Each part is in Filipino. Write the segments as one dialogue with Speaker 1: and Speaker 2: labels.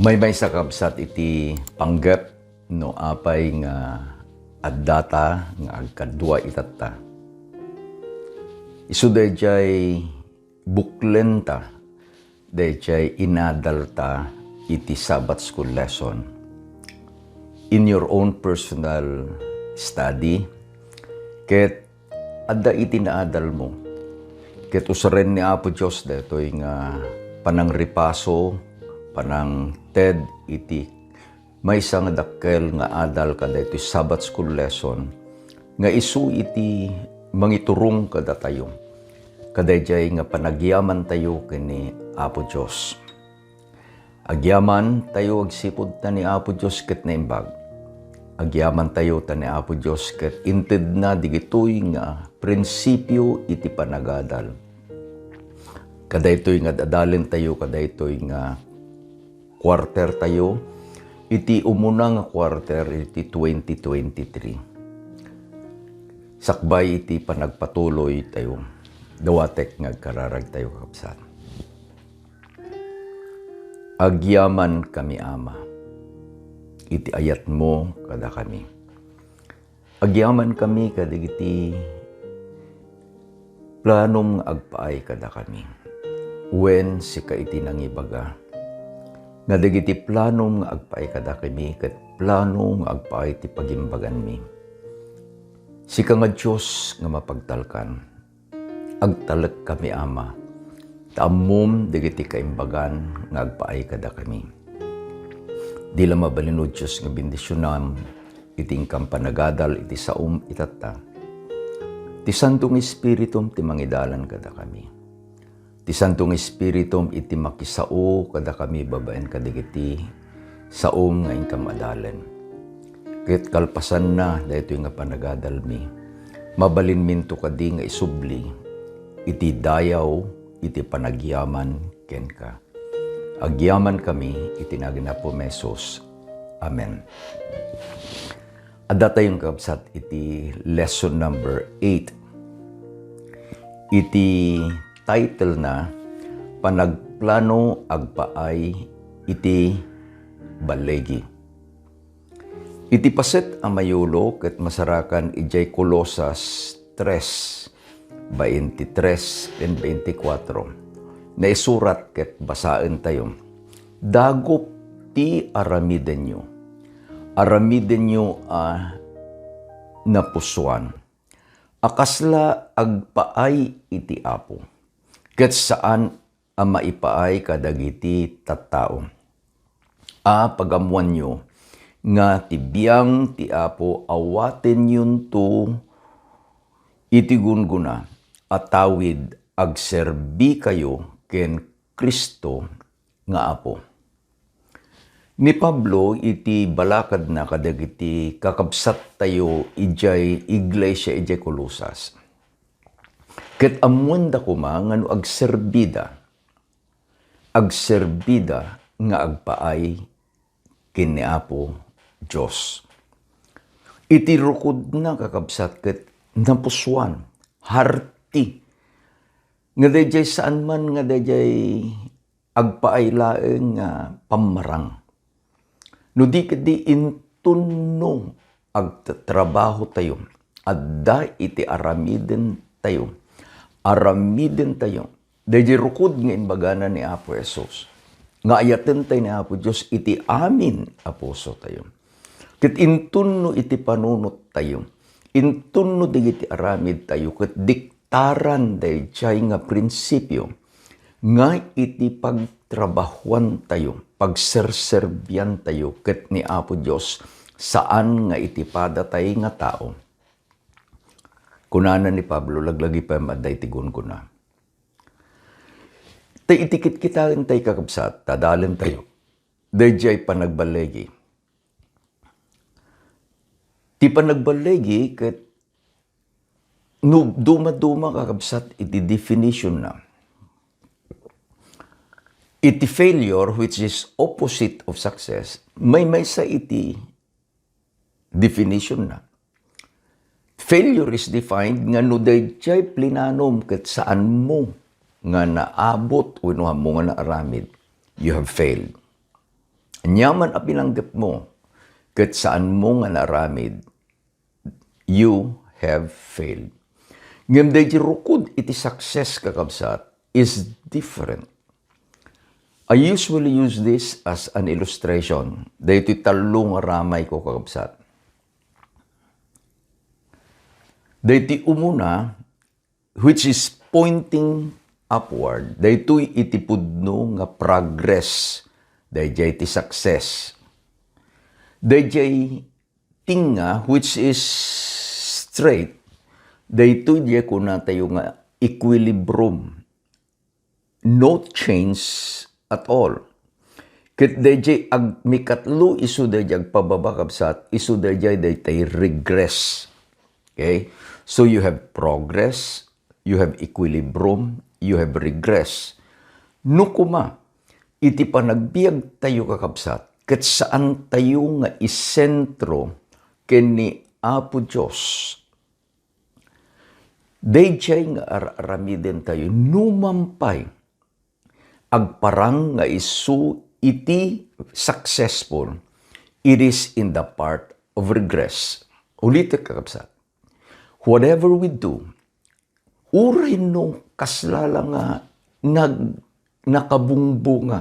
Speaker 1: May sa kabsat iti panggep no apay nga addata nga agkadwa itatta. Isu dayjay buklenta dayjay inadalta iti Sabbath school lesson. In your own personal study, ket adda iti naadal mo. Ket usaren ni Apo Dios daytoy nga panangripaso, panang TED iti maysa nga dakkel nga adal kada iti Sabbath school lesson nga isu iti mangiturong kada tayo. Kadayjay nga panagyaman tayo kini Apo Dios. Agyaman tayo agsipod ta ni Apo Dios ket naimbag. Agyaman tayo ta ni Apo Dios ket inted na digitoy nga prinsipyo iti panagadal. Kadaytoy nga dadalen tayo, kadaytoy nga quarter tayo, iti umuna nga quarter iti 2023. Sakbay iti panagpatuloy tayo, dawatek nga kararag tayo kapsat. Agyaman kami Ama, iti ayat mo kada kami. Agyaman kami kadigiti planom agpaay kada kami. Wen sika iti nangibaga. Nga dagiti plano nga agpaay kada kami, ket plano nga agpaay ti pagimbagan mi. Sika nga Diyos nga mapagtalkan, agtalek kami Ama, taamom dagiti kaimbagan nga agpaay kada kami. Dila mabalinod Diyos nga bendisyonam, iting kampanagadal iti saum itatta. Ti Santong Espiritum ti mangidalan kada kami. Ti Santong Espiritum iti makisao kada kami babaen kadigiti saom nga ingkam adalen. Ket kalpasan na daytoy nga panagadal mi. Mabalin minto kadi nga isubli iti dayaw iti panagyaman ken ka. Agyaman kami iti naginapo Mesos. Amen. Adda tayong kabsat iti lesson number 8. Iti title na Panagplano agpaay iti balegi. Iti paset a mayulo ket masarakan ijay Colosas 3:23 and 24. Na isurat ket basaen tayo. Dagop ti aramiden nyo. Aramiden nyo napusuan. Akasla agpaay iti Apo. Ket saan ang maipaay kadagiti tattao. Pagamuan nyo nga tibiyang ti Apo awaten yun to iti gunguna atawid agserbi kayo ken Kristo nga Apo. Ni Pablo iti balakad na kadagiti kakabsat tayo ijay iglesia ijay Colosas. Ket amwanda kuma ngano agserbida nga agpaay ken ni Apo Dios. Iti rukod na kakabsat ket napusuan harti nga dayjay saan man nga dayjay agpaay laeng nga pamarang. No di kadi intunno agtrabaho tayo, adda iti aramiden tayo. Aramiden tayo. Dayjay rukod nga imbagana ni Apo Jesus. Nga ayaten tayo ni Apo Diyos, iti amin aposo tayo. Ket intunno iti panunot tayo. Intunno digiti aramid tayo, ket diktaran dayjay nga prinsipyo. Nga iti pagtrabahuan tayo, pagserserbyan tayo, ket ni Apo Dios saan nga iti padatay nga tao. Kunana ni Pablo, laglagi pa maday tigun ko na. Tay itikit kita tay kakabsat, tadalen tayo. Dayjay panagbalegi. Ti panagbalegi, ket no, duma-duma kakabsat iti definition na. Iti failure, which is opposite of success, may sa iti definition na. Failure is defined nga no dayjay plinanom ket saan mo nga naabot wenno mo nga naaramid, you have failed. Anyaman a pinanggap mo, ket saan mo nga naramid, you have failed. Ngem dayjay rukod iti success kakabsat is different. I usually use this as an illustration. Daytoy talong ramay ko kakabsat. Daytoy umuna, which is pointing upward. Daytoy iti pudno nga progress. Dayjay iti success. Dayjay tinga, which is straight. Daytoy diya kuna tayo nga equilibrium. No change at all. Ket dayjay ag mikatlo isu dayjay agpababa kabsat, isu dayjay daytay regress. Okay? So you have progress, you have equilibrium, you have regress. No kuma, iti panagbiag tayo kakabsat, ket saan tayo nga isentro ken ni Apo Diyos. Dayjay nga aramiden tayo, numampay, agparang nga isu iti successful, it is in the part of regress. Ulit kakabsat. Whatever we do, uray no kaslala nga nakabungbunga,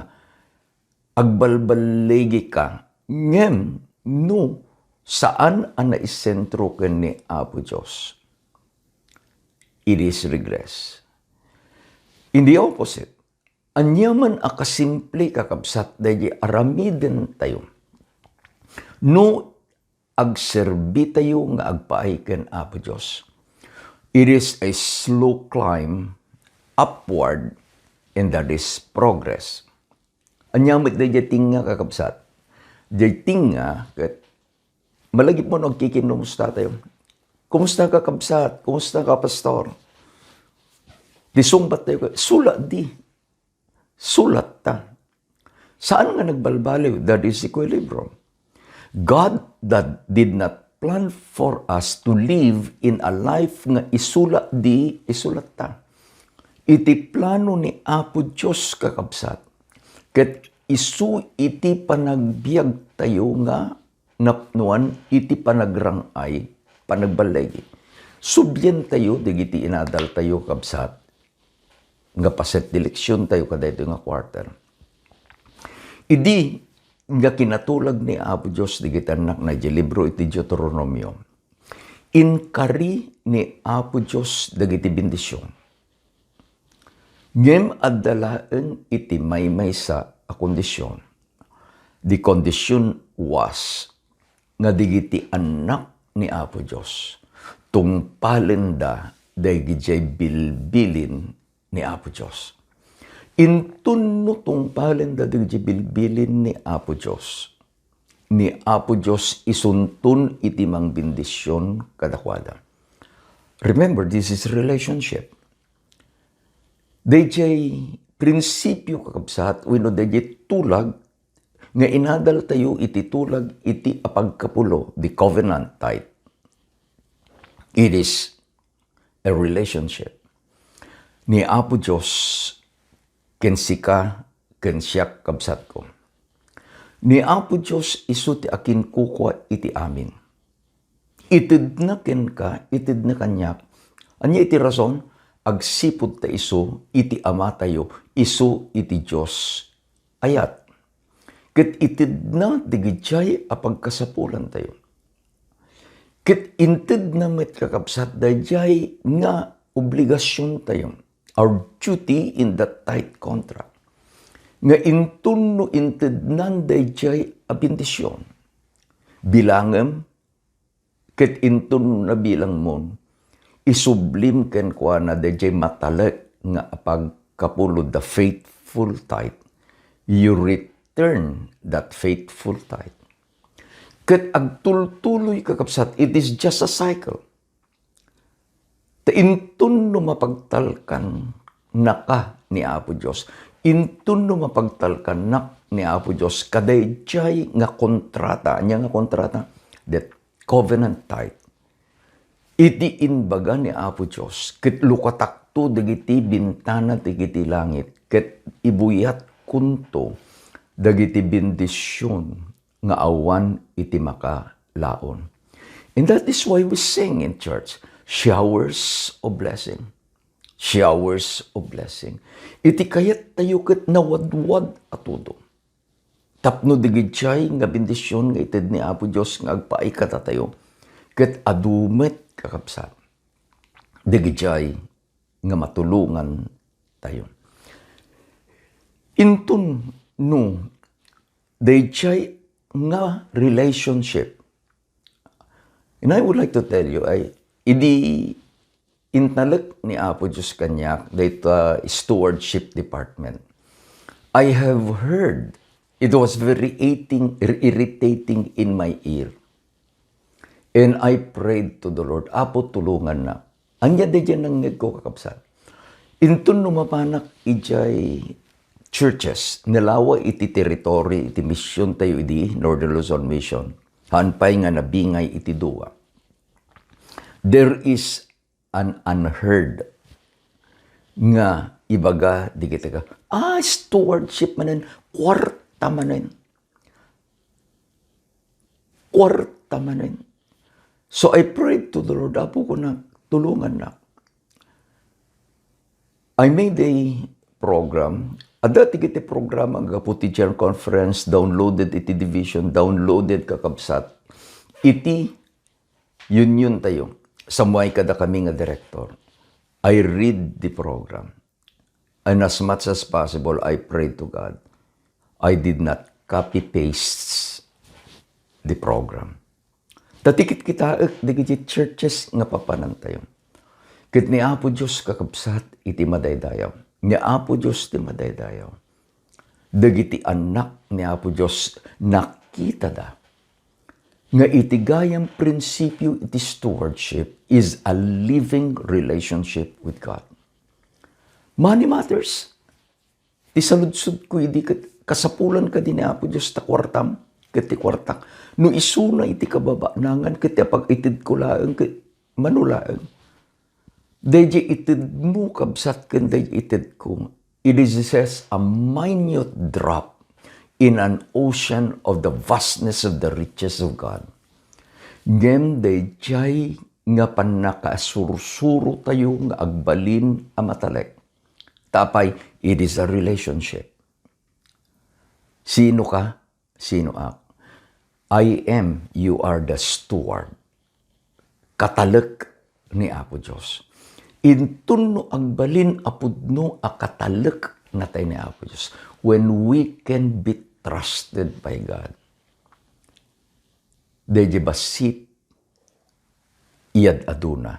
Speaker 1: agbalbalegi ka, ngem no saan ang naisentro ken ni Apo Diyos. It is regress. In the opposite, anyaman akasimple kakabsat dayjay aramiden tayo. No agserbi tayo nga agpaay ken Apo Diyos. It is a slow climb upward and that is progress. Anyamit dayjay tinga kakabsat. Dayjay tinga ket malagip mo nagkikinumusta tayo. Kumusta ka kabsat? Kumusta ka pastor? Disumbat tayo. Sulat di. Sulat ta. Saan nga nagbalbaliw? That is equilibrium. God that did not plan for us to live in a life nga isulat di, isulat ta. Iti plano ni Apo Diyos kakabsat. Ket isu iti panagbiag tayo nga napnuan, iti panagrangay, panagbalegi. Subyen tayo, digiti inadal tayo kabsat, nga paset direksyon tayo kada ito nga quarter. Idi, nga kinatulag ni Apo Diyos, digitanak na di libro iti Deuteronomio. Inkari ni Apo Diyos, dagiti bendisyon. Ngem addalaan iti maymay sa kondisyon. The condition was, nga digiti anak ni Apo Diyos, tungpalen da dayjay bilbilin ni Apo Diyos. Intunno tungpalen da dayjay bilbilin ni Apo Diyos. Ni Apo Diyos isuntun iti mang bendisyon kadakwada. Remember, this is relationship. Dayjay prinsipyo kakabsat, wenno dayjay tulag, nga inadal tayo iti tulag iti apagkapulo, the covenant type. It is a relationship. Ni Apo Diyos, ken sika, ken siyak kabsat ko. Ni Apo Diyos, isu ti akin kukwa iti amin. Itid na ken ka, itid na kanyak. Anya iti rason, agsipod ta isu, iti ama tayo, isu iti Diyos. Ayat. Ket itid na digidjay apagkasapulan tayo. Ket intid na met kakabsat dayjay nga obligasyon tayo. Our duty in that tight contract. Nga intunno intid nan dayjay a bendisyon. Bilangem ket intunno na bilang mon isublim ken kuana dayjay matalek nga apagkapulo the faithful tithe. You return that faithful tithe. Ket agtultuloy kakabsat, it is just a cycle. Intun no mapagtalkan naka ni Apo Diyos. Intun no mapagtalkan nak ni Apo Diyos. Kadayjay nga kontrata. Anya nga kontrata? That covenant tithe. Iti inbaga ni Apo Diyos. Ket lukatakto digiti bintana digiti langit. Ket ibuyat kunto dagiti bendisyon nga awan iti makalaon. And that is why we sing in church, showers of blessing. Showers of blessing. Iti kayat tayo ket nawadwad atudo. Tapno digid siya'y nga bendisyon nga ited ni Apo Diyos nga agpaay katatayo. Ket adumet kakapsat. Digid siya'y nga matulungan tayo. Intun no, digid siya'y nga relationship. And I would like to tell you, intalek ni Apo Diyos kanyak, dito stewardship department. I have heard, it was very irritating in my ear. And I prayed to the Lord, Apo, tulungan na. Anya de dyan nang ko kakapsat. Intun numapanak ijay churches, nilawa iti territory, iti mission tayo iti Northern Luzon Mission. Hanpay nga nabingay iti duwa. There is an unheard nga ibaga di kita ka, stewardship manen, kwarta manen. Kwarta manen. So I prayed to the Lord, Apo ko na, tulungan na. I made a program, dati kiti program ang teacher conference, downloaded iti division, downloaded kakabsat. Iti, yun tayo. Samuay kada kami nga director. I read the program. And as much as possible, I pray to God. I did not copy-paste the program. Tatikit kita, digit churches nga papanan tayo. Kit ni Apo Diyos kakabsat, iti madaydayaw. Ni Apo Diyos ti madaydayaw. Dagiti anak ni Apo Diyos nakita da. Nga iti gayang prinsipyo iti stewardship is a living relationship with God. Money matters. Ti saludsud ko, iti kasapulan ka din ni Apo Diyos ta kwartam, kiti kwartak. No isuna iti kababa nangan, kiti pag-itid ko laang, manulaang. Deje itid mo kabsat ken deje itid ko. It is says a minute drop in an ocean of the vastness of the riches of God. Ngem dejay nga panakasursuro tayo nga agbalin a matalek. Tapay, it is a relationship. Sino ka? Sino ako? I am, you are the steward. Katalek ni Apo Diyos. Intun no agbalin apudno a katalek na tayo ni Apo Diyos. When we can be trusted by God. Deje basit, iyad aduna.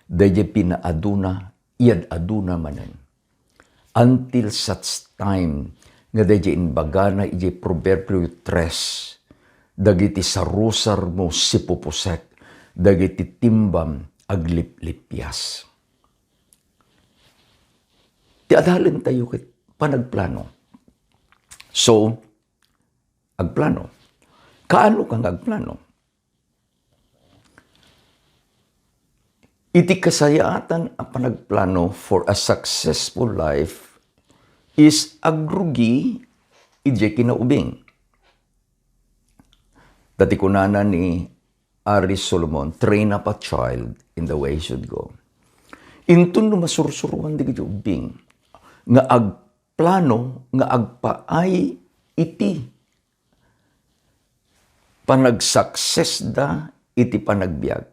Speaker 1: Deje pinaaduna, iyad aduna manen. Until such time, nga deje inbagana, ije proverbio 3, dagiti sarusar mo sipupusek, dagiti timbam agliplipyas. Ti adalin tayo kit panagplano. So, agplano. Kaano kang agplano? Iti kasayaatan ang panagplano for a successful life is agrugi ije kinaubing. Dati kunana ni Ari Solomon, train up a child in the way he should go. Intun no masursuruan di ubing nga agplano nga agpaay iti panagsuccess da iti panagbiag.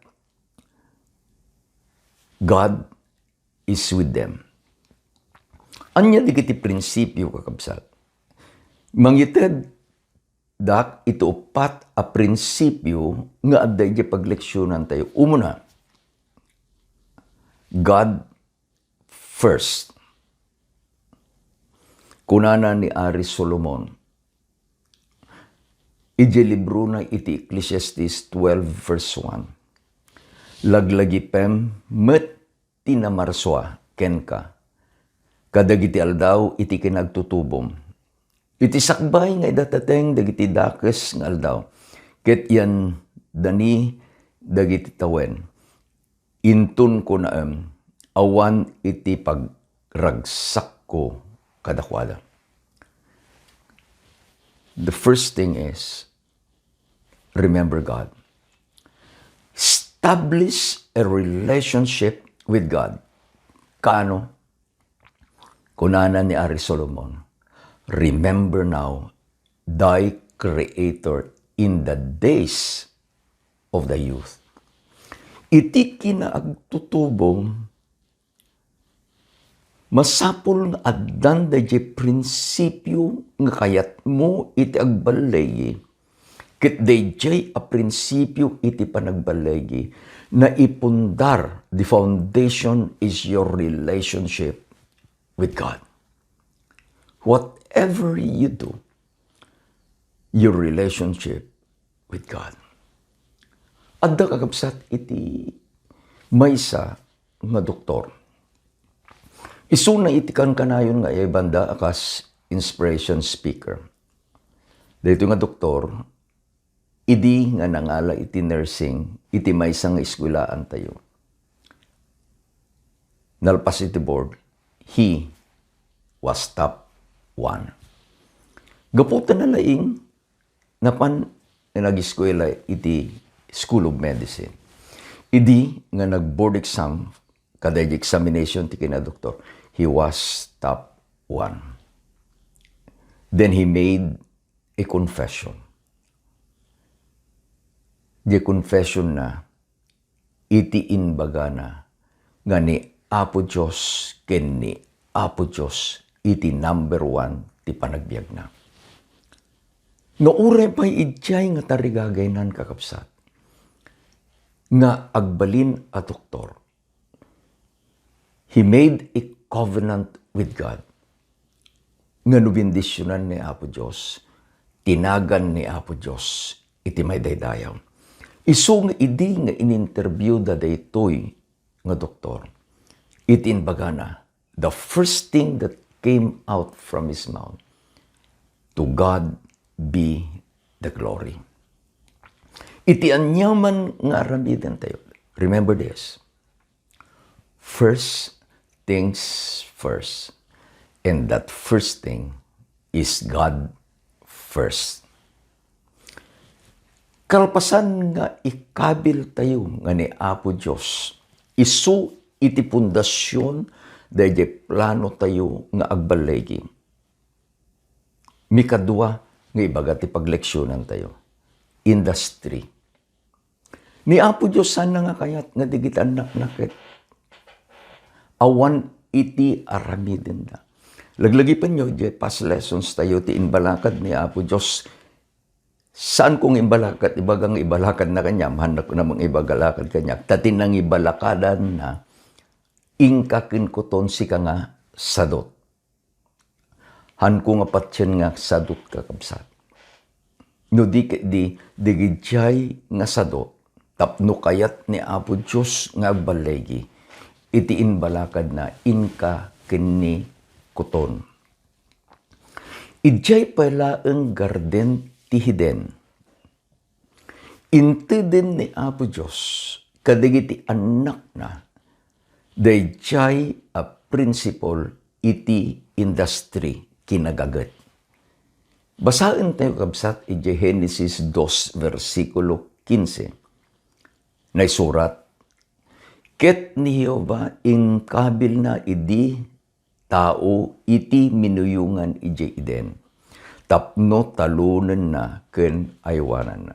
Speaker 1: God is with them. Anya di kiti prinsipyo kakabsat. Mangited dak ito upat a prinsipyo nga adday di pagleksyonan tayo. Umuna, God first. Kunana ni Ari Solomon, ije libro na iti Ecclesiastes 12 verse 1. Laglagi pem met tinamarswa ken ka. Kadagiti aldaw iti kinagtutubom. Iti sakbay nga idatateng dagiti dakes nga aldaw. Ket yan dani dagiti tawen. Intun ko na awan iti pagragsak ko kadakwada. The first thing is, remember God. Establish a relationship with God. Kano? Kunana ni Ari Solomon, remember now thy Creator in the days of the youth. Iti kinaagtutubong masapol nga addan da prinsipyo nga kayat mo iti agbalay. Ket dayjay a prinsipyo iti panagbalay na ipundar, the foundation is your relationship with God. Whatever you do, your relationship with God. Adda kakabsat iti maysa nga doktor. Isu na itikan kanayon nga banda akas inspiration speaker. Dito nga doktor, idi nga nangala iti nursing, iti maysa nga eskwelahan tayo. Nalpas iti board, he was top 1. Gaputan na laing, napan na nag-eskwela iti School of Medicine. Idi nga nag-board exam, kada examination ti kina doktor, he was top 1. Then he made a confession. The confession na, iti inbaga na, nga ni Apo Diyos, ken ni Apo Diyos, iti number 1 ti panagbiag na. No ure pa'y idjay nga tarigagaynan kakapsat. Nga agbalin a doktor. He made a covenant with God. Nga nubindisyonan ni Apo Diyos, tinagan ni Apo Diyos, iti may daydayaw. Isu nga idi nga in-interview da daytoy nga doktor. Itinbaga na, the first thing that came out from his mouth, to God be the glory. Iti anyaman nga aramiden tayo. Remember this. First things first. And that first thing is God first. Kalpasan nga ikabil tayo nga ni Apo Diyos. Isu iti pundasyon dahil plano tayo nga agbalegi. Mikadua nga ibaga ti pagleksyonan tayo. Industry. Ni Apo Diyos sana nga kayat nga digitan naknakit. Awan iti aramidin na. Laglagi pa nyo, past lessons tayo ti inbalakad ni Apo Diyos. Saan kong ibalakad? Ibagang ibalakad na kanya. Mahanap ko namang ibagalakad kanya. Tatin nang ibalakadan na ingkakin ko ton si ka nga sadot. Han ko nga patsyan nga sadot kakabsat. No di gidjay nga sadot. Tapno kayat ni Apo Diyos nga balegi. Iti inbalakad na inka kini kuton. Idjay pala ang garden tihiden. Intiden ni Apo Diyos, kadigiti anak na, dayjay a principle iti industry kinagagat. Basahin tayo kabsat iti Genesis 2 versikulo 15. Naisurat, ket ni Jehova ingkabil na idi tao iti minuyungan iti iden. Tapno talunan na ken aywanan na.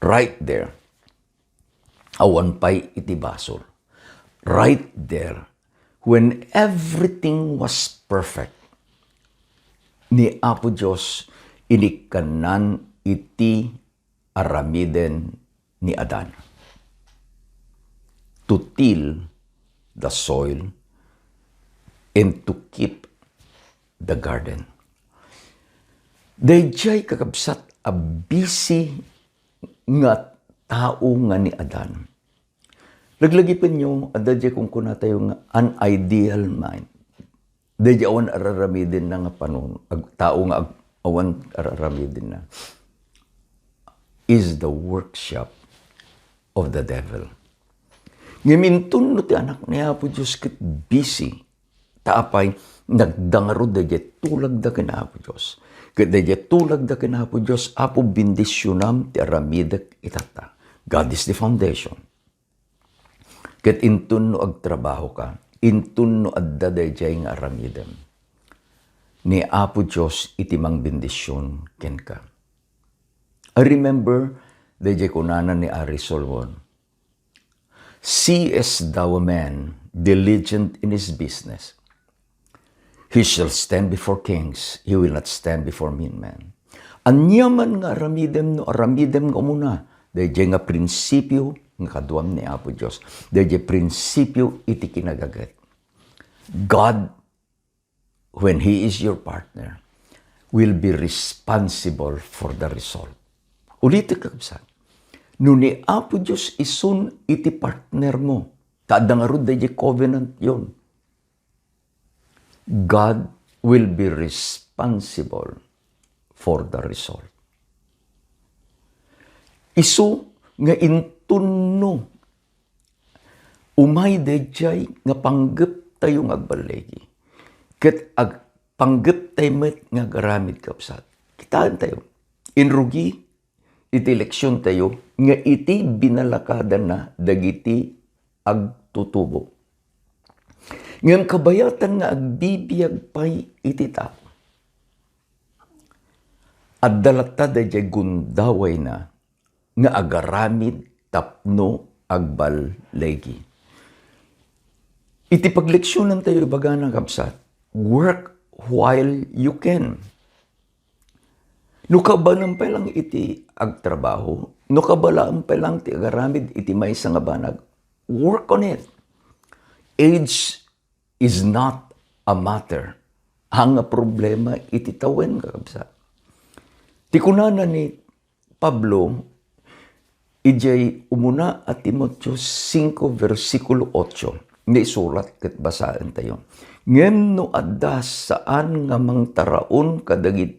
Speaker 1: Right there. Awan pa'y iti basol. Right there. When everything was perfect, ni Apo Diyos inikanan iti aramiden ni Adan. To till the soil and to keep the garden. Dayjay kakabsat a busy nga tao nga ni Adan. Laglagi pa nyo, adadya kung kuna tayo nga an ideal mind. Dayjay awan araramidin na nga panon, tao nga awan araramidin na, is the workshop of the devil. Ngimintun no ti anak niya po Diyos ket busy, taapay nagdangaro dayjay tulag da kina po Diyos. Ket dayjay tulag da ken Apo Dios, Apo bendisyonam ti aramidek itata. God is the foundation. Ket intun no agtrabaho ka, intun no adda dayjay nga aramidem. Ni Apo Dios iti mang bendisyon ken ka. I remember dayjay kunanan ni Ari Solomon, seest thou a man diligent in his business, he shall stand before kings, he will not stand before mean men. Anyaman nga aramidem no aramidem nga umuna, dayjay nga prinsipyo nga kaduam ni Apo Dios. Dayjay prinsipyo iti kinagagat. God, when He is your partner, will be responsible for the result. Ulitin ka kapsat. No ni Apo Dios isun iti partner mo, kadangarod dayjay covenant yon. God will be responsible for the result. Isu nga intunno, umay dayjay nga panggep tayo nga agbalegi. Ket panggep tayo met nga garamid kapsat. Kitaan tayo. Inrugi, iti eleksyon tayo, nga iti binalakada na dagiti agtutubo. Ngam kabayatan nga agbibiyag pay iti tao. At dalata dayjay gundaway na nga agaramid tapno agbalegi. Iti pagleksyonan tayo ibaga ng kapsat, work while you can. No kabanam pa lang iti agtrabaho, no kabalaan pa lang ti agaramid iti maysa nga banag, work on it. Age is not a matter. Ang problema iti tawen kakabsat. Ti kunana ni Pablo, ijay umuna at Timoteo 5 versikulo 8, nga isulat ket basaan tayo. Ngem no adda saan nga mangtaraon kadagit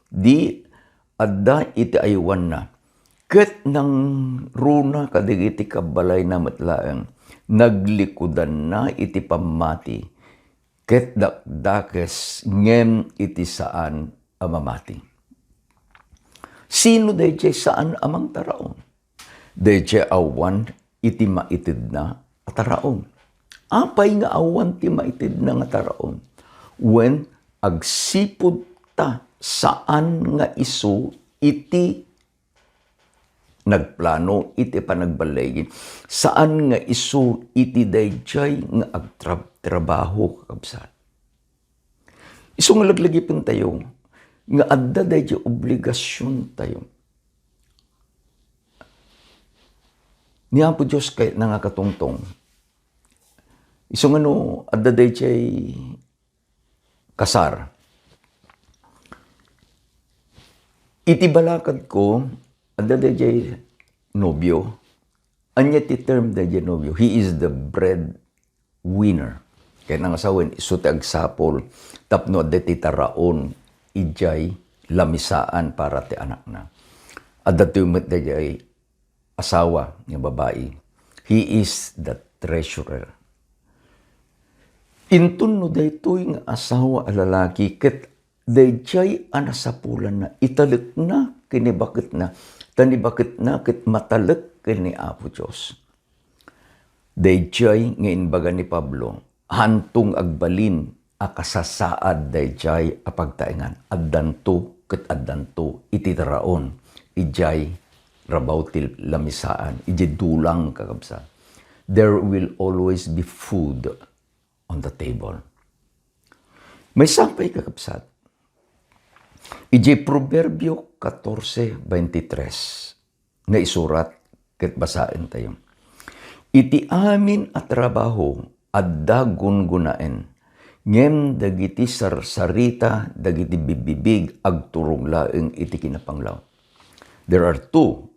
Speaker 1: di adda iti aywan na. Ket nang runa kadagiti kabalay na matlaeng naglikudan na iti pamati. Ket dakdakes ngem iti saan amamati. Sino dayjay saan amang taraon? Dayjay awan iti maitid na ataraon. Apay nga awan ti maitid na nga taraon. When agsipod ta saan nga isu iti nagplano iti panagbalegi. Saan nga isu iti dayjay nga agtrabaho kakabsat. Isu nga laglagipin tayo nga adda dayjay obligasyon tayo. Ni Apo Dios kay nangakatungtong. Isu nga no adda dayjay kasar. Iti balakad ko adda dayjay nobyo. Anya ti term dayjay nobyo. He is the breadwinner. Kaya nangasawen isu ti agsapol tapno adda ti taraon ijay lamisaan para ti anak na. Adda ti met dayjay asawa ng babae. He is the treasurer. Intun no daytoy nga asawa a lalaki ket dayjay anasapulan na italek na kinibakit na tanibakit na ket matalek kini Apo Dios. Dayjay nga inbaga ni Pablo hantong agbalin a kasasaad dayjay a pagtaengan addanto ket addanto iti taraon ijay rabaw ti lamisaan ijay dulang kakabsa. There will always be food on the table. May sampay kakabsat. Ijay Proverbio 14:23 na isurat ket basaen tayo. Iti amin at trabaho adda gungunaen ngem dagiti sarsarita dagiti bibibig agturong laeng iti kinapanglaw. There are two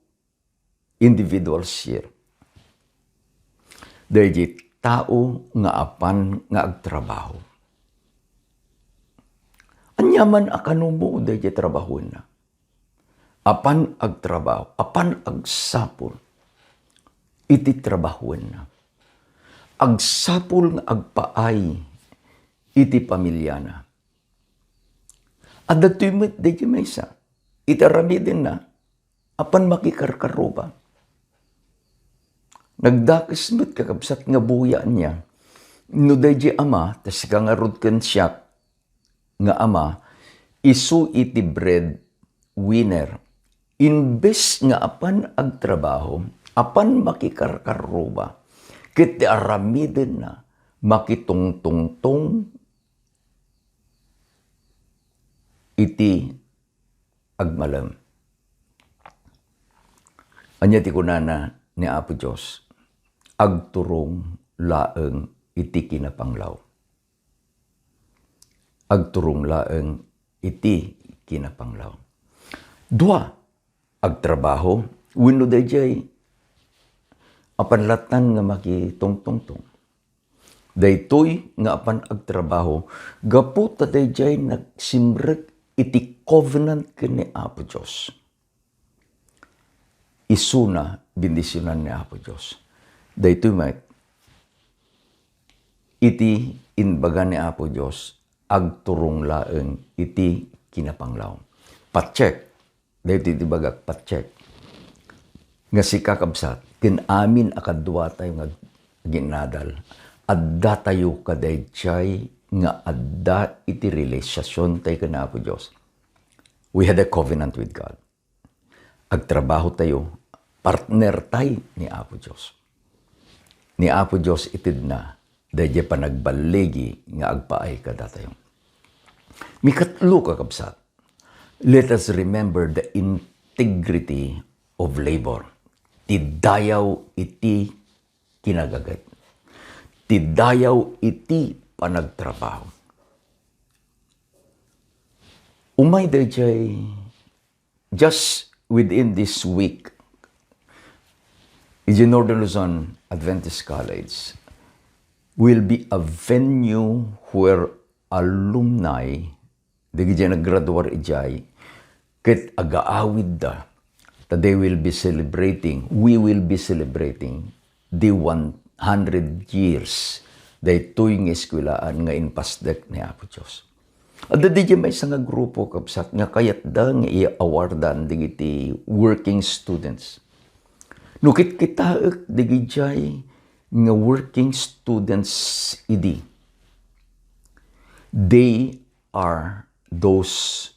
Speaker 1: individuals here. Dayjay tao nga apan nga agtrabaho. Anyaman akanumo dayjay trabahon na. Apan agtrabaho, apan agsapol. Iti trabahon na. Agsapol nga agpaay iti pamilya na. At dagtoy di maysa, itarami din na, apan makikarkaruba. Nagdakis mo't kakabsat nga buya niya, no di ama, tas kangarod kan siya, nga ama, isu iti bread winner. Imbes nga apan agtrabaho, apan makikarkaruba, kiti aramidin na, makitungtungtong iti agmalam. Anya ti kunana ni Apo Diyos, agturong laeng iti kinapanglaw. Agturong laeng iti kinapanglaw. Dua, agtrabaho, wenno dayjay apanlatan nga makitungtungtong. Daytoy nga apan agtrabaho, gapu ta dayjay nagsimrek iti covenant ken ni Apo Diyos. Isuna bendisyonan ni Apo Diyos. Daytoy met iti inbaga ni Apo Diyos agturong laeng iti kinapanglaw. Patcheck. Daytoy iti bagak patcheck. Nga si kakabsat ken amin akadwa tayo nga ginadal. Adda tayo kadayjay nga adda iti relasyon tayo ken Apo Diyos. We had a covenant with God. Agtrabaho tayo, partner tayo ni Apo Diyos. Ni Apo Diyos itid na, dayjay pa nagbaligi nga agpaay kada tayo. Mikatlo kakabsat, let us remember the integrity of labor. Tidayaw iti kinagagay. Tidayaw iti panagtrabaho. Umay dayjay, just within this week, the Northern Luzon Adventist College will be a venue where alumni, digiti naggraduar ijay, ket agaawid da, we will be celebrating the 100 years daytoy nga eskwelaan nga inpasdek ni Apo Diyos. At di may isang grupo kapsat nga kayat da nga i-awardan digiti working students. Nukit kitaek digijay nga working students idi. They are those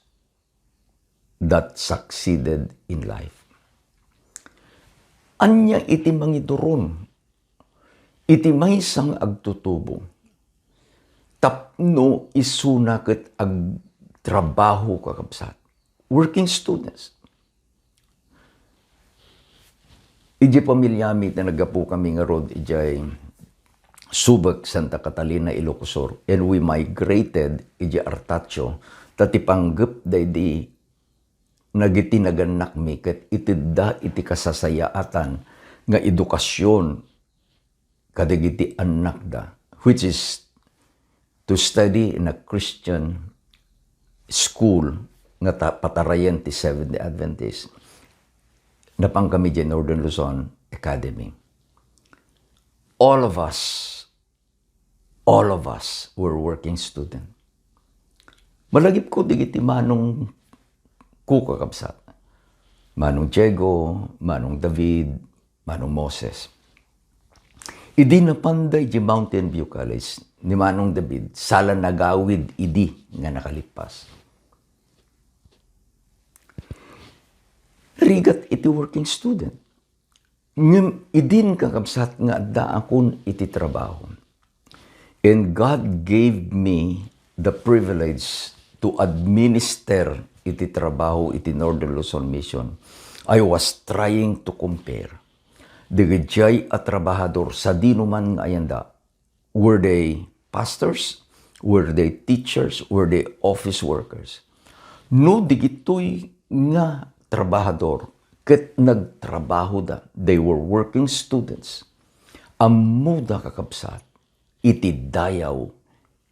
Speaker 1: that succeeded in life. Anya iti mangiduron, iti may sang agtutubo. Tapno isuna ket agtrabaho kakabsat. Working students. Iji pamilyami na nagapu kami nga road ijay Subic, Santa Catalina, Ilocosur. And we migrated iji Artacho tatipanggep daydi nagitinagannak mi ket itidda iti kasasayaatan nga edukasyon kadagiti anak da, which is to study in a Christian school nga patarayan ti Seventh-day Adventist napang kami di Northern Luzon Academy. All of us were working student. Malagip ko digiti manong kukakabsat. Manong Diego, Manong David, Manong Moses. Idi napanday di Mountain View College ni Manong David, sala nagawid idi nga nakalipas. Rigat iti working student. Ngem idin kakabsat nga adda akon iti trabaho. And God gave me the privilege to administer iti trabaho iti Northern Luzon Mission. I was trying to compare. Digijay at trabahador sa dinuman nga ayanda. Were they pastors? Were they teachers? Were they office workers? No, digitoy nga trabahador. Ket nagtrabaho da. They were working students. Amuda kakabsat. Iti dayaw,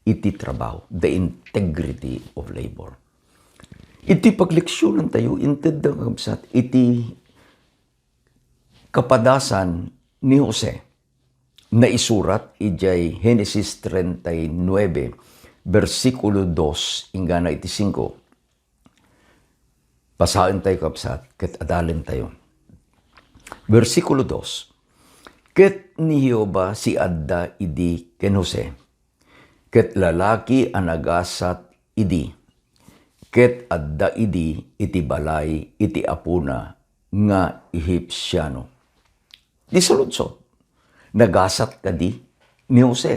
Speaker 1: iti trabaho. The integrity of labor. Iti pagleksyonan tayo, inted da kakabsat. Iti kapadasan ni Jose na isurat ijay Genesis 39, versikulo 2, ingana iti 5. Pasain tayo kapsat, ket adalin tayo. Versikulo 2. Ket ni Jehova si adda idi ken Jose. Ket lalaki anagasat idi. Ket adda idi iti balay iti apuna nga Ehipsyano. Di saludsod. Nagasat ka di ni Jose.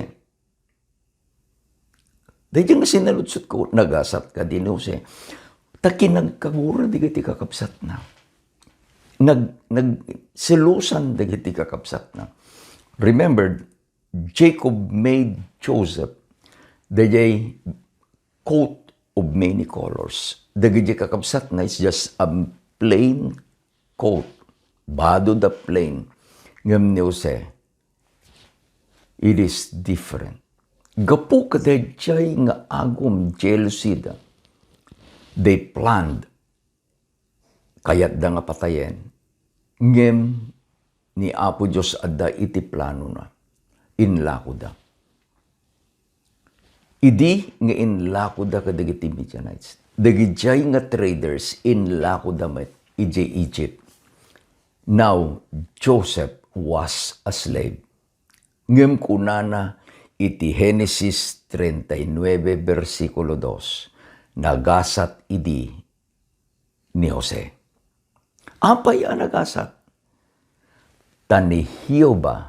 Speaker 1: Dahil nga sinaludsod ko, nagasat ka di ni Jose. Takinagkagura di giti kakapsat na. Nagsilusan di giti kakapsat na. Remember, Jacob made Joseph the coat of many colors. The giti kakapsat na is just a plain coat. Bado the plain. Ngam ni Jose, it is different. Gapu kadayjay nga agom jealousy da. They planned, kayat da nga patayen, ngem ni Apo Diyos adda iti plano na, inlako da. Idi nga inlako da kadagiti Midianites. Dagijay nga traders inlako da met iji Egypt. Now, Joseph was a slave. Ngem kunana iti Genesis 39 versikulo 2. Nagasat idi ni Jose. Apay ang nagasat? Tani Jehova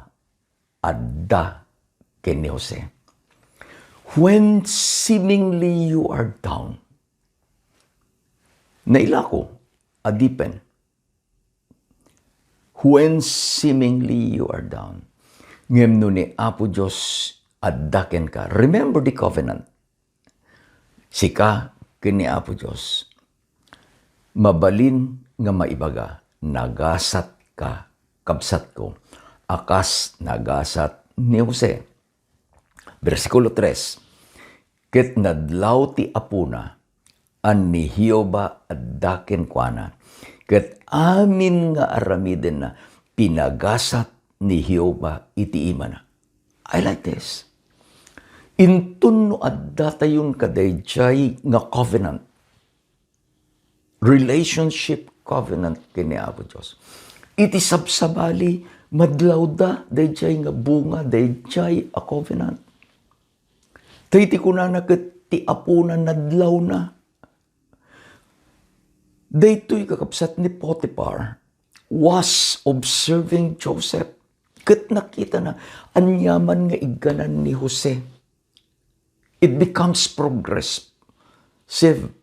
Speaker 1: adda ken ni Jose. When seemingly you are down, nailako, adipen. When seemingly you are down, ngem no ni Apo Diyos adda ken ka. Remember the covenant. Sika kini Apo Diyos. Mabalin nga maibaga, nagasat ka, kabsat ko. Akas nagasat ni Jose. Versikulo 3. Ket nadlaw ti apuna, an ni Jehova addaken kuana. Ket amin nga aramiden na, pinagasat ni Jehova iti imana. I like this. Intun no adda tayon kadayjay nga covenant. Relationship covenant kini Apo Diyos. Iti sabsabali, madlaw da, dayjay nga bunga, dayjay a covenant. Tayti kunana ket ti apuna nadlaw na. Daytoy kakapsat ni Potiphar was observing Joseph. Ket nakita na anyaman nga iganan ni Jose. It becomes progressive.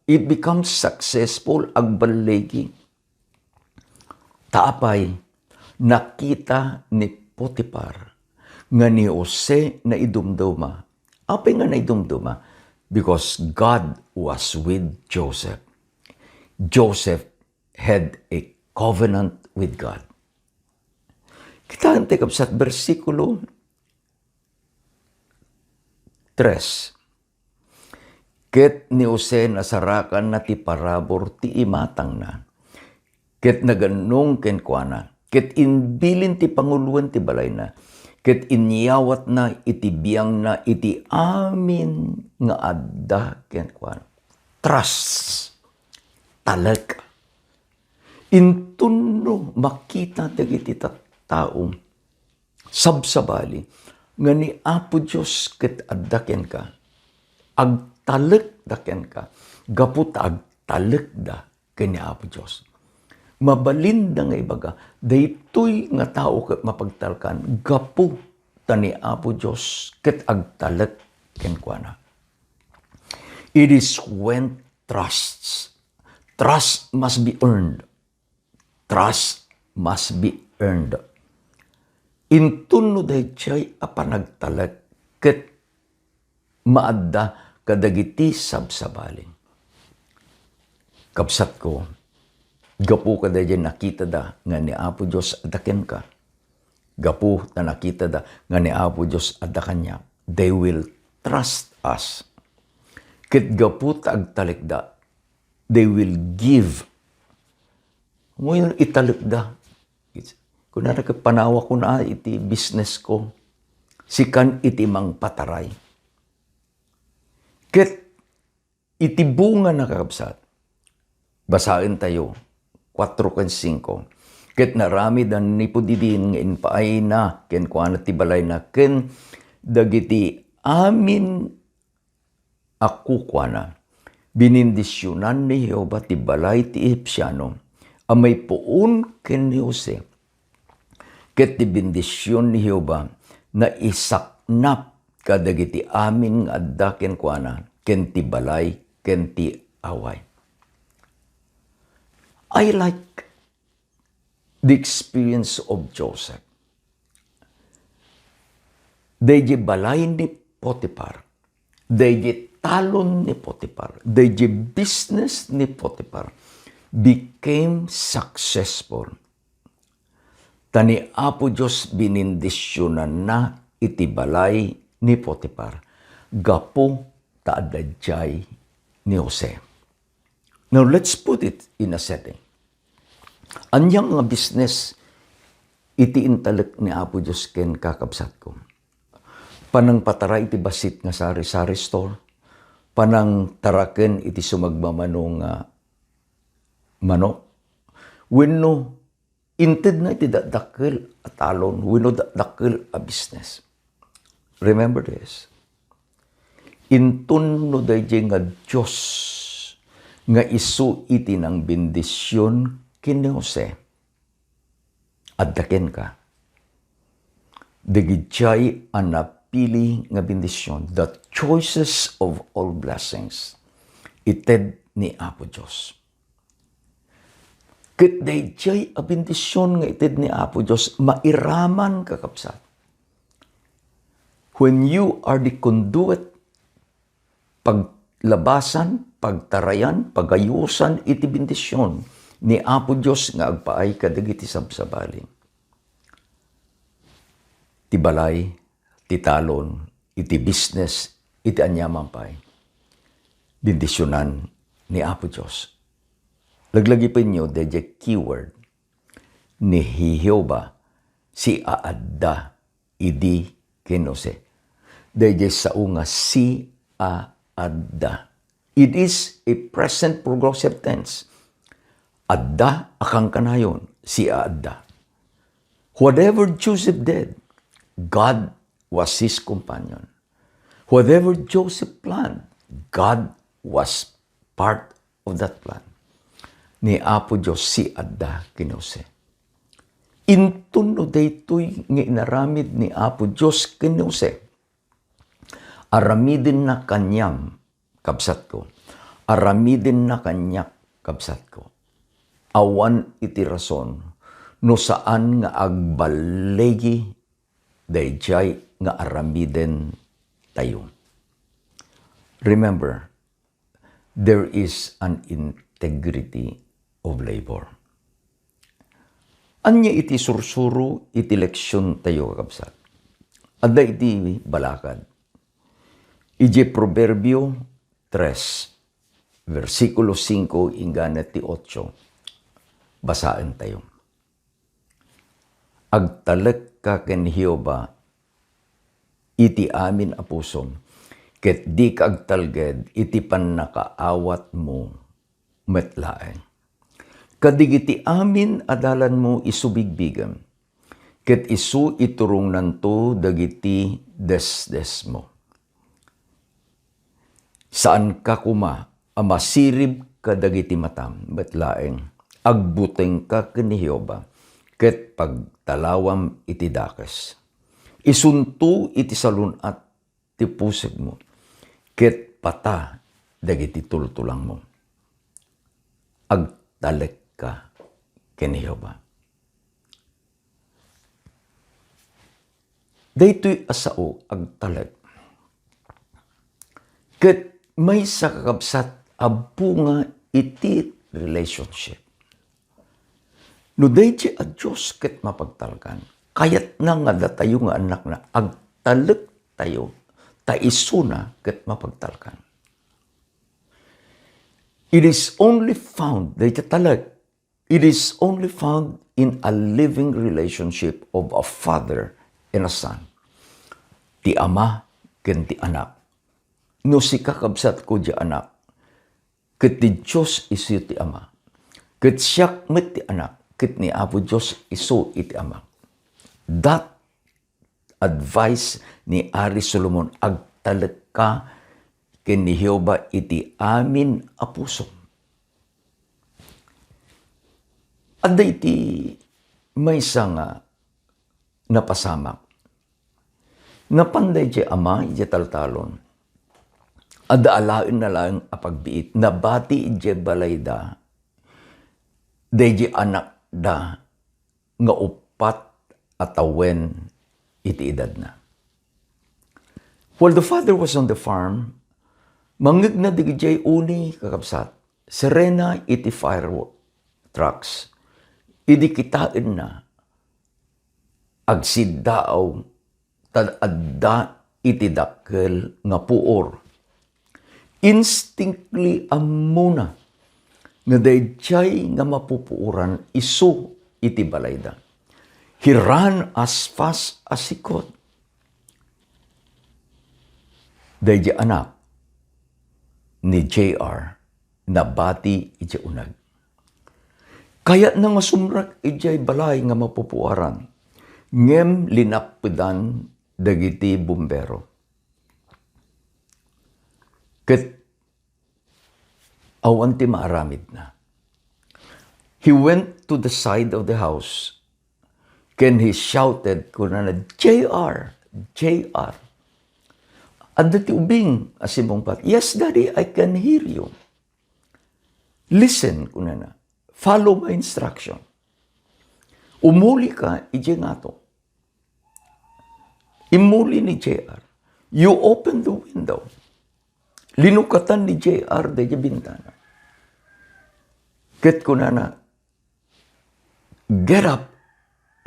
Speaker 1: It becomes successful agbalegi. Taapay, nakita ni Potiphar nga ni Jose na idumduma. Apay nga na idumduma? Because God was with Joseph. Joseph had a covenant with God. Kita ang tekapsat versikulo 3. Ket ni Jose nasarakan na ti parabor ti imatang na. Ket naganong ken kuana. Ket inbilin ti panguluan ti balay na. Ket inyawat na iti biyang na iti amin nga adda ken kuana. Trust. Talag. Intunno makita dagiti taong sabsabali nga ni Apo Diyos ket addaken ka. Agtalek daken ka. Gaput agtalek da ken ni Apo Diyos. Mabalin da nga ibaga, daytoy nga tao ket mapagtalkan, gapu ta ni Apo Diyos ket agtalek ken kuana. It is when trust must be earned. Trust must be earned. Intunno dayjay a panagtalek ket maadda kadagiti sabsabaling. Kapsat ko, gapu kadayjay nakita da nga ni Apo Diyos adaken ka. Gapu na nakita da nga ni Apo Diyos adakan niya. They will trust us. Ket gapu ta agtalek da, they will give. Ngayon italek da. Kung panawa ko na iti business ko, sikan iti mang pataray. Ket iti bunga na kakabsat, Basahin tayo, 4:5. Ket narami dan ni pudidin nga inpaay na, ken kuana tibalay na, ken dagiti amin ako kuana. Binindisyonan ni Jehova ti balay ti Ehipsyano, amay puon ken ni Jose. Ket ti bendisyon ni Jehova na isaknap kadagiti amin nga adda ken kuana, ken ti balay ken ti away. I like the experience of Joseph. Daydi balay ni Potiphar, daydi talon ni Potiphar, daydi business ni Potiphar became successful. Tani Apo Diyos binindisyonan na iti balay ni Potiphar, gapo taadadjay ni Jose. Now let's put it in a setting. Anyang nga business iti intalek ni Apo Diyos ken kakabsat ko. Panang patara iti basit nga sari-sari store, panang taraken iti sumagmamanong mano, wenno inted na iti dakkel at alon, wenno dakkel a business. Remember this. Intun no dayjay nga Diyos nga isu iti ng bendisyon kini Jose. Addaken ka. Dagijay ang napili nga bendisyon, the choices of all blessings, ited ni Apo Diyos. Ket dayjay a bendisyon nga ited ni Apo Diyos, mairaman kakapsat. When you are the conduit, paglabasan, pagtarayan, pagayusan, iti bendisyon ni Apo Diyos nga agpaay kadagiti sabsabali. Ti balay, ti talon, iti business, iti anyaman pay. Bendisyonan ni Apo Diyos. Laglagipin nyo, the keyword ni Jehova si aadda idi kinose. Dayjay sao nga si aadda. It is a present progressive tense. Adda akang kanayon, si aadda. Whatever Joseph did, God was his companion. Whatever Joseph planned, God was part of that plan. Ni Apo Diyos si adda kinose. Intun no daytoy nga inaramid ni Apo Diyos kinose. Aramidin na kanyam, kabsat ko. Aramidin na kanyak, kabsat ko. Awan iti rason, no saan nga agbalegi, dayjay nga aramiden tayo. Remember, there is an integrity of labor. Anya iti sursuro, iti leksyon tayo kakabsat. Adda iti balakad. Ije Proverbio 3, versikulo 5, ingana ti 8. Basaan tayo. Agtalek ka ken Jehova, iti amin a pusom, ket di ka agtalged, iti pannakaawat mo, metlaeng. Kadigiti amin adalan mo isubigbigam, ket isu iturong nanto dagiti desdes mo. Saan ka kuma, amasirib ka dagiti matam, metlaeng. Agbuteng ka ken Jehova, ket pagtalawam iti dakes. Isunto iti salunat ti pusig mo, ket pata dagiti tultulang mo. Agtalek ka ken Jehova. Daytoy asao agtalek. Ket may sakakabsat abunga iti relationship. No dayjay a Diyos ket mapagtalkan, kayat na nga datayo nga anak na agtalek tayo, taisuna ket mapagtalkan. It is only found, it is only found in a living relationship of a father and a son. Ti ama ken ti anak. No si kakabsat ko di anak, ket ti Diyos isu ti ama. Ket siyak met ti anak, ket ni Apo Diyos iso iti ama. That advice ni Ari Solomon, agtalek ka ken ni Jehova iti amin a puso. Adda iti maysa nga napasamak. Napanday di ama, di taltalon. Adda alain na lang apagbiit. Nabati di balay da. Di anak da nga upat atawen iti edad na. While the father was on the farm, mangig na digijay uni kakabsat. Serena iti fire trucks. Idi kitain na. Agsidaaw tad adda iti dakkel nga puor. Instinctly amuna nga dayjay nga mapupuuran isu iti balayda. He ran as fast as he could. Dayjay anak ni JR nabati iti unag. Kaya na nga sumrak ijay balay nga mapupuaran. Ngem linapidan dagiti bumbero. Ket awan ti maaramid na. He went to the side of the house. Ken he shouted kunana, JR, JR. At ti ubing asimong pat, yes, Daddy, I can hear you. Listen kunana. Follow my instruction. Umuli ka, ije nga to. Imuli ni JR. You open the window. Linukatan ni JR daya bintana. Ket kunana, get up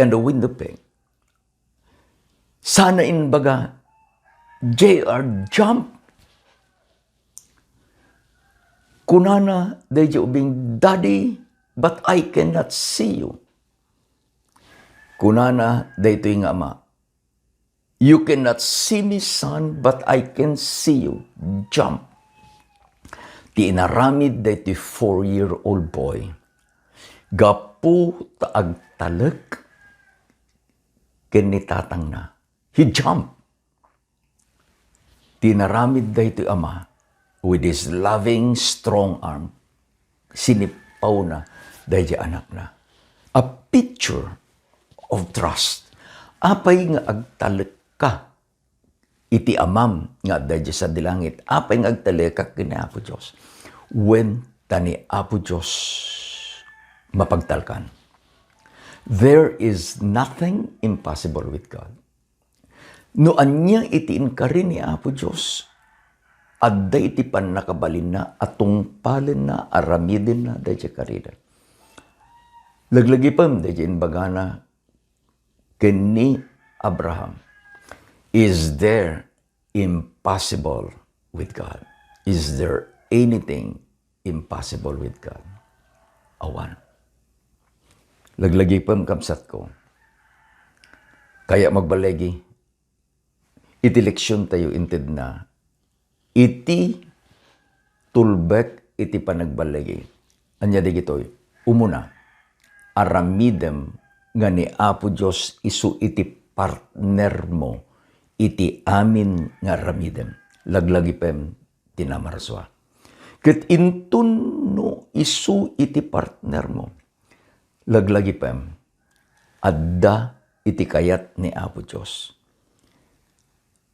Speaker 1: and the window pane. Sana inbaga, JR jump. Kunana daya ubing, Daddy, but I cannot see you. Kunana daya ito nga ama, you cannot see me, son, but I can see you. Jump. Ti inaramid da iti 4-year-old boy. Gapu taagtalek ken ni tatang na. He jumped. Ti inaramid da iti ama with his loving, strong arm. Sinipaw na da iti anak na. A picture of trust. Apay nga agtalek ka iti amam nga dadya sa dilangit. Apay nga agtalek ka kini Apo Diyos. When tani Apo Diyos mapagtalkan. There is nothing impossible with God. No anya iti inkarin ni Apo Diyos, adda iti pan nakabalin na, atong palin na, aramidin na, dadya karida. Laglagi pa, dadya inbagana, kini Abraham, is there impossible with God? Is there anything impossible with God? Awan. Laglagi pa kamsat ko. Kaya magbalegi, iti leksyon tayo inted na, iti tulbek iti panagbalegi. Anya di gitoy, umuna, aramidem nga ni Apo Diyos isu iti partner mo, iti amin nga ramidem. Laglagi pem tinamarswa. Ket intun no isu iti partner mo, laglagi pem, adda iti kayat ni Apo Diyos.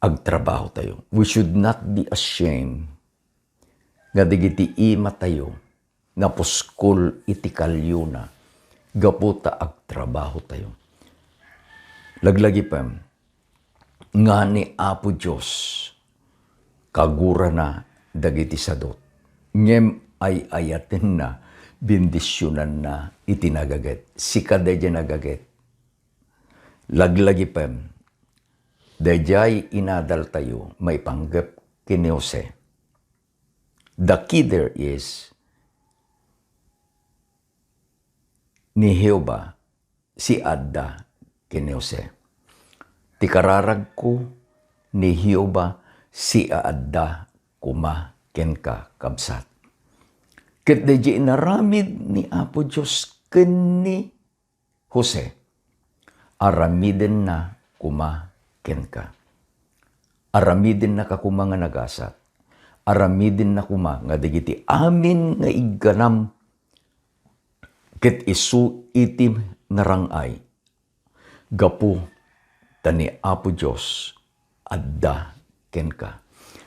Speaker 1: Agtrabaho tayo. We should not be ashamed nga digiti ima tayo na puskol iti kalyo na gaputa agtrabaho tayo. Laglagi pa, nga ni Apo Diyos, kagura na dagiti sadot. Ngem ay ayaten na, bindisyonan na itinagaget. Sika dadya nagaget. Laglagi pa, dadyay inadal tayo, may panggap kini Jose. The key there is, ni Jehova si adda kini Jose. Ti kararag ko ni Jehova si adda kuma ken ka kabsat. Ket deji inaramid ni Apo Diyos ken ni Jose, aramiden na kuma ken ka. Aramiden na kakuma nga nagasat. Aramiden na kuma nga digiti amin nga igganam ket isu iti narangay. Gapu tani Apo Diyos adda ken ka.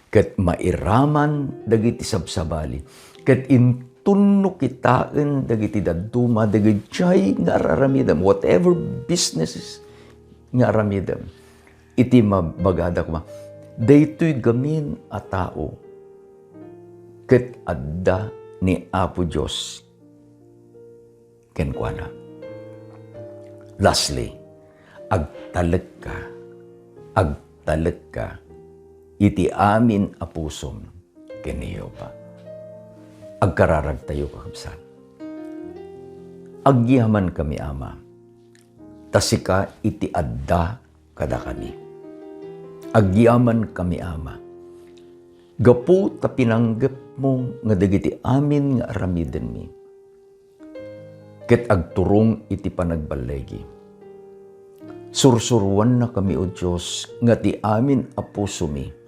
Speaker 1: Ket mairaman dagiti sabsabali. Ket intunno kitaan dagiti dadduma dagiti nga aramidem. Whatever businesses nga aramidem. Iti mabagada ko daytoy gamin a tao. Ket adda ni Apo Diyos kenkwana. Lastly, agtalag ka, iti amin a pusom ken ni Jehova. Agkararag tayo kakabsat. Agyaman kami, Ama, tasika iti adda kada kami. Agyaman kami, Ama, gapu ta pinanggep mo nga dagiti amin nga aramiden mi. Ket agturong iti panagbalegi. Sursuruan na kami, O Diyos, nga ti amin a puso mi.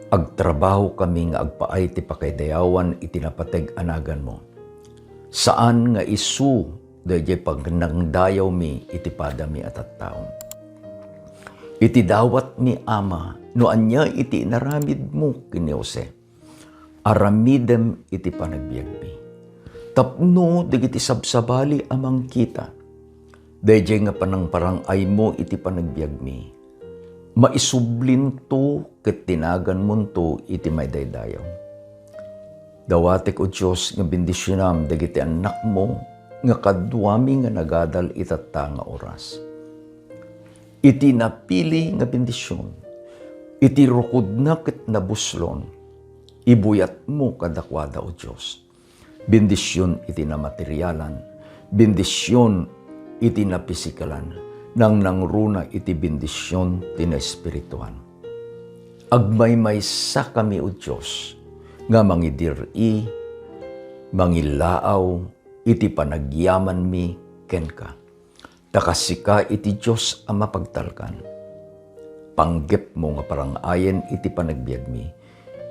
Speaker 1: Agtrabaho kami nga agpaay ti pakaydayawan iti napateg anagan mo. Saan nga isu dayjay pag nangdayaw mi iti padami at tattaon. Iti dawat mi, Ama, no anya iti inaramid mo kini Jose. Aramidem iti panagbiag mi. Tapno dagiti sabsabali amang kita. Dayjay nga panangparangay mo iti panagbiag mi. Maisublin to ket tinagan mo to iti may daydayaw. Dawatek, O Diyos, nga bendisyonam dagiti anak mo nga kadwami nga nagadal itatta nga oras. Iti napili nga bendisyon, iti rukod na ket nabuslon, ibuyat mo kadakwada, O Diyos. Bendisyon iti na materyalan, bendisyon iti na pisikalan, nang nangruna iti bendisyon ti na espirituan. Agmaymay-sa kami, O Diyos, nga mangidiri, mangilaaw, iti panagyaman mi ken ka. Takasika iti Diyos ang mapagtalkan. Panggep mo nga parangayen iti panagbiag mi,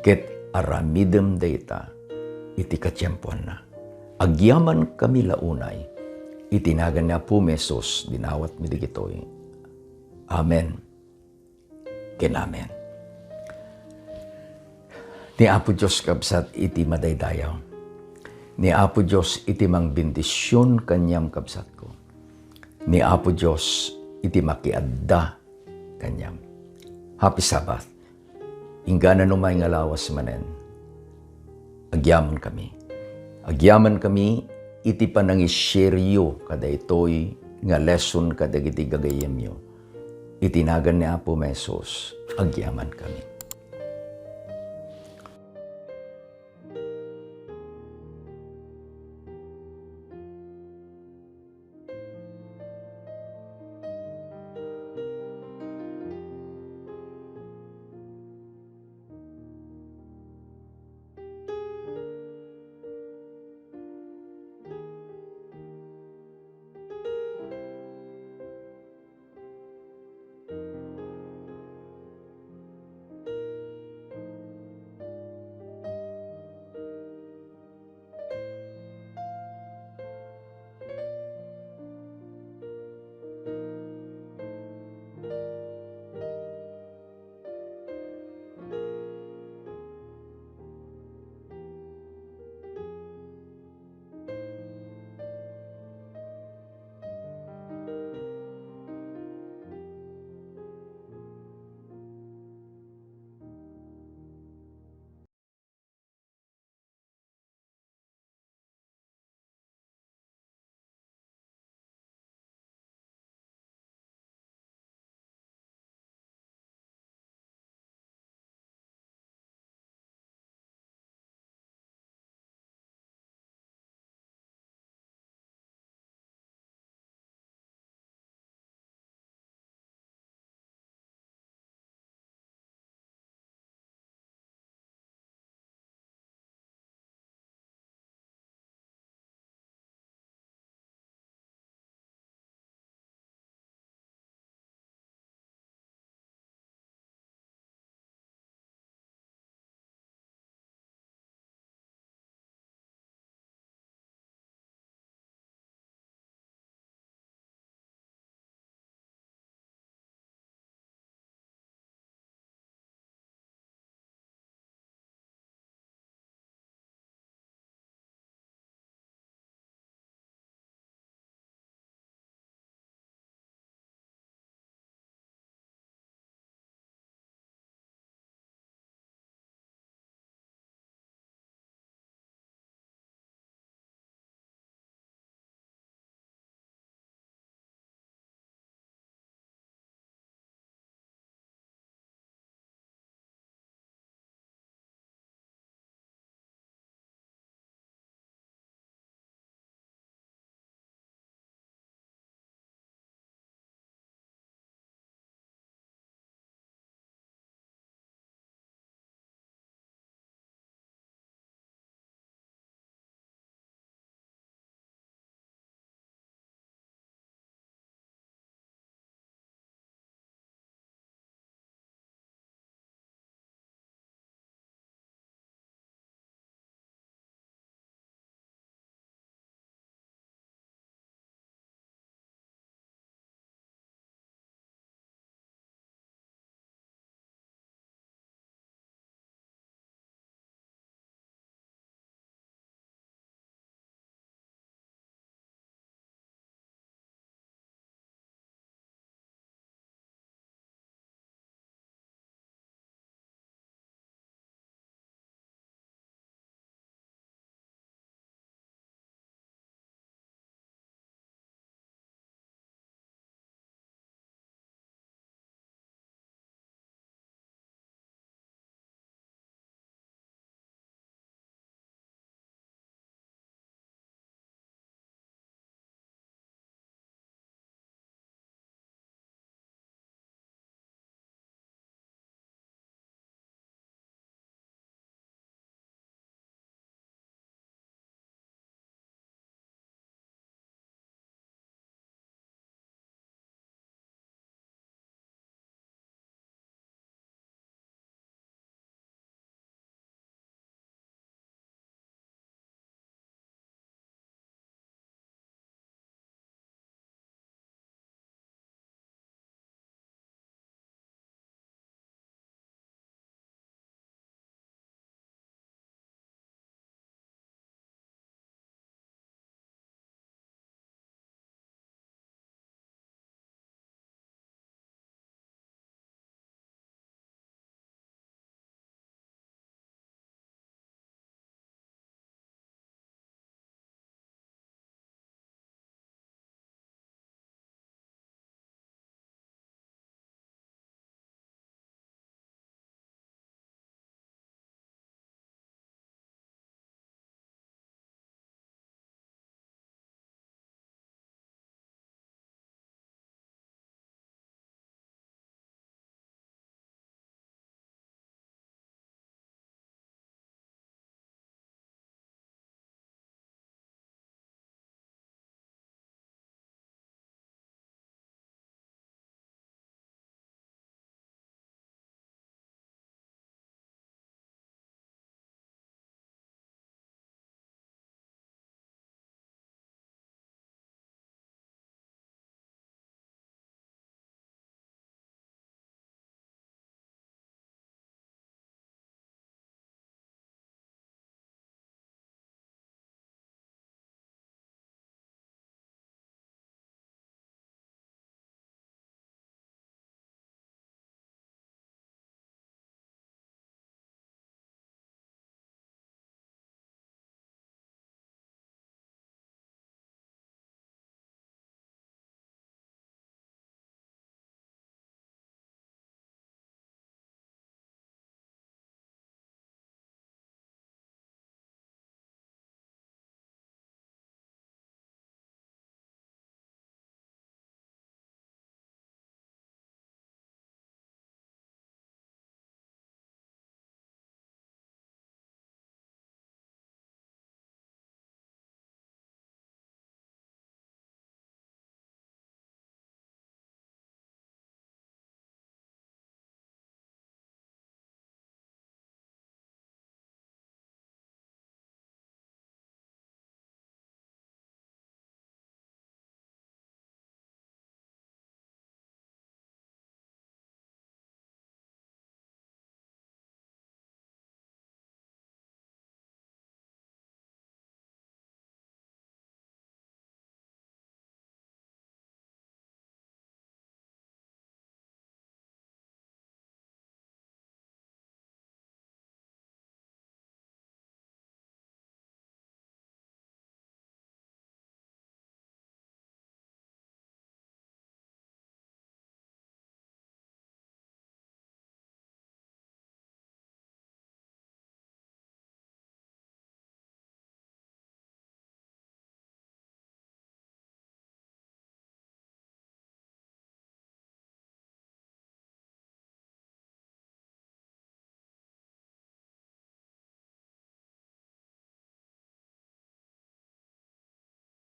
Speaker 1: ket aramidem dayta iti katyempuan na. Agyaman kami launay, itinagan na po mesos dinawat mi digitoy. Amen. Ken amen. Ni Apo Diyos kabsat iti madaydayaw. Ni Apo Diyos iti mang bendisyon kanyam kabsat ko. Ni Apo Diyos iti makiadda kanyam. Happy Sabbath. Ingana numay nga lawas manen. Agyaman kami. Agyaman kami iti panangisheryo kada itoy nga lesson kada iti gagayem nyo. Itinagan ni Apo Mesos, agyaman kami.